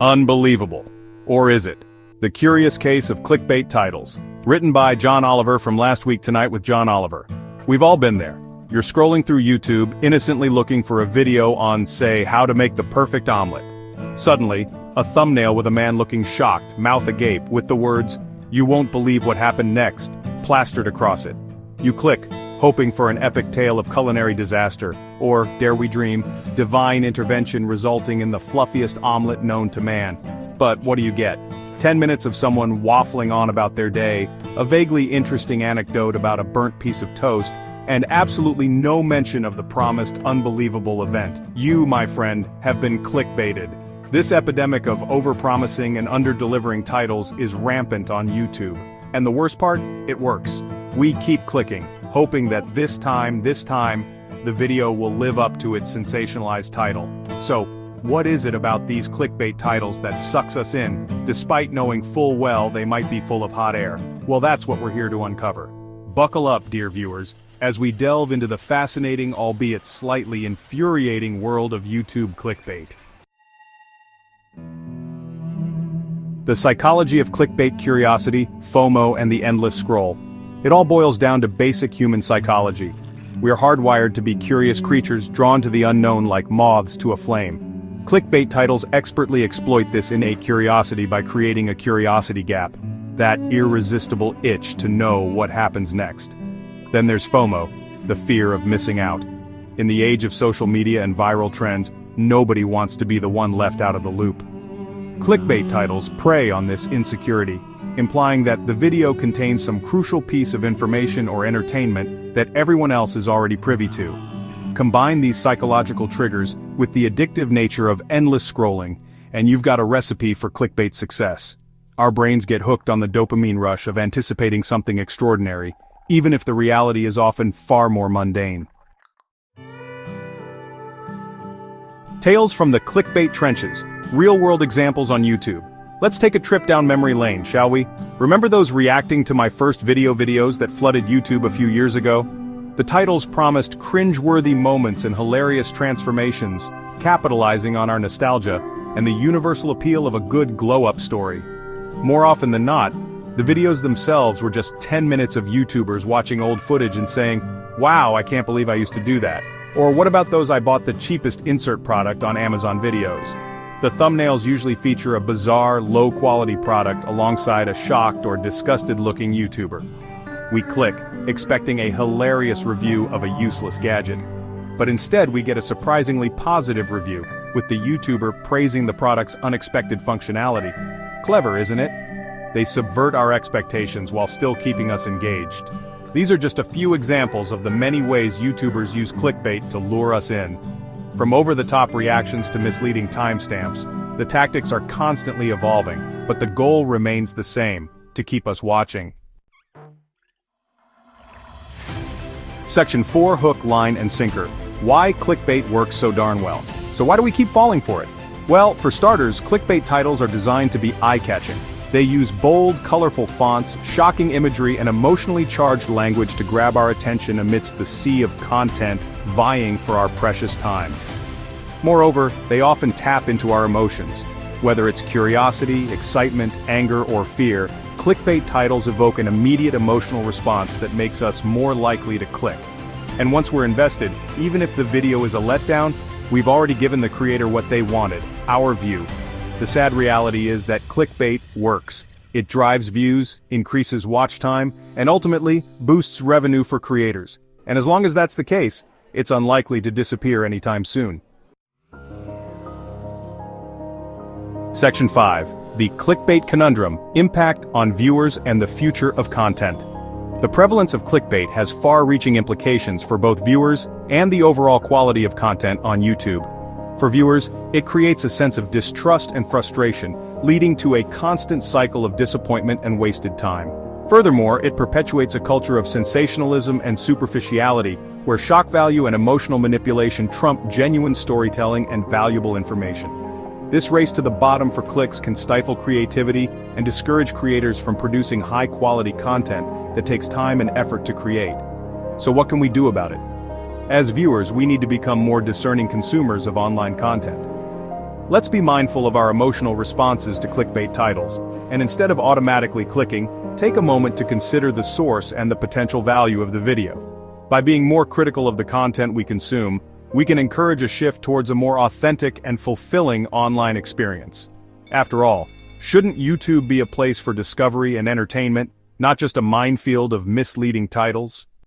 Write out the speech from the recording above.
Unbelievable. Or is it? The Curious Case of Clickbait Titles. Written by John Oliver from Last Week Tonight with John Oliver. We've all been there. You're scrolling through YouTube, innocently looking for a video on, say, how to make the perfect omelet. Suddenly, a thumbnail with a man looking shocked, mouth agape, with the words, "You won't believe what happened next," plastered across it. You click, hoping for an epic tale of culinary disaster, or, dare we dream, divine intervention resulting in the fluffiest omelet known to man. But what do you get? 10 minutes of someone waffling on about their day, a vaguely interesting anecdote about a burnt piece of toast, and absolutely no mention of the promised unbelievable event. You, my friend, have been clickbaited. This epidemic of overpromising and under-delivering titles is rampant on YouTube. And the worst part? It works. We keep clicking, hoping that this time, the video will live up to its sensationalized title. So, what is it about these clickbait titles that sucks us in, despite knowing full well they might be full of hot air? Well, that's what we're here to uncover. Buckle up, dear viewers, as we delve into the fascinating, albeit slightly infuriating world of YouTube clickbait. The psychology of clickbait curiosity, FOMO, and the endless scroll. It all boils down to basic human psychology. We are hardwired to be curious creatures drawn to the unknown like moths to a flame. Clickbait titles expertly exploit this innate curiosity by creating a curiosity gap, that irresistible itch to know what happens next. Then there's FOMO, the fear of missing out. In the age of social media and viral trends, nobody wants to be the one left out of the loop. Clickbait titles prey on this insecurity, implying that the video contains some crucial piece of information or entertainment that everyone else is already privy to. Combine these psychological triggers with the addictive nature of endless scrolling, and you've got a recipe for clickbait success. Our brains get hooked on the dopamine rush of anticipating something extraordinary, even if the reality is often far more mundane. Tales from the clickbait trenches, real-world examples on YouTube. Let's take a trip down memory lane, shall we? Remember those reacting to my first videos that flooded YouTube a few years ago? The titles promised cringe-worthy moments and hilarious transformations, capitalizing on our nostalgia and the universal appeal of a good glow-up story. More often than not, the videos themselves were just 10 minutes of YouTubers watching old footage and saying, "Wow, I can't believe I used to do that." Or what about those "I bought the cheapest insert product on Amazon" videos? The thumbnails usually feature a bizarre, low-quality product alongside a shocked or disgusted-looking YouTuber. We click, expecting a hilarious review of a useless gadget. But instead we get a surprisingly positive review, with the YouTuber praising the product's unexpected functionality. Clever, isn't it? They subvert our expectations while still keeping us engaged. These are just a few examples of the many ways YouTubers use clickbait to lure us in. From over-the-top reactions to misleading timestamps, the tactics are constantly evolving, but the goal remains the same: to keep us watching. Section 4: Hook, Line, and Sinker. Why clickbait works so darn well. So why do we keep falling for it? Well, for starters, clickbait titles are designed to be eye-catching. They use bold, colorful fonts, shocking imagery, and emotionally charged language to grab our attention amidst the sea of content vying for our precious time. Moreover, they often tap into our emotions. Whether it's curiosity, excitement, anger, or fear, clickbait titles evoke an immediate emotional response that makes us more likely to click. And once we're invested, even if the video is a letdown, we've already given the creator what they wanted, our view. The sad reality is that clickbait works. It drives views, increases watch time, and ultimately boosts revenue for creators. And as long as that's the case, it's unlikely to disappear anytime soon. Section 5: The Clickbait Conundrum: Impact on Viewers and the Future of Content. The prevalence of clickbait has far-reaching implications for both viewers and the overall quality of content on YouTube. For viewers, it creates a sense of distrust and frustration, leading to a constant cycle of disappointment and wasted time. Furthermore, it perpetuates a culture of sensationalism and superficiality, where shock value and emotional manipulation trump genuine storytelling and valuable information. This race to the bottom for clicks can stifle creativity and discourage creators from producing high-quality content that takes time and effort to create. So what can we do about it? As viewers, we need to become more discerning consumers of online content. Let's be mindful of our emotional responses to clickbait titles, and instead of automatically clicking, take a moment to consider the source and the potential value of the video. By being more critical of the content we consume, we can encourage a shift towards a more authentic and fulfilling online experience. After all, shouldn't YouTube be a place for discovery and entertainment, not just a minefield of misleading titles?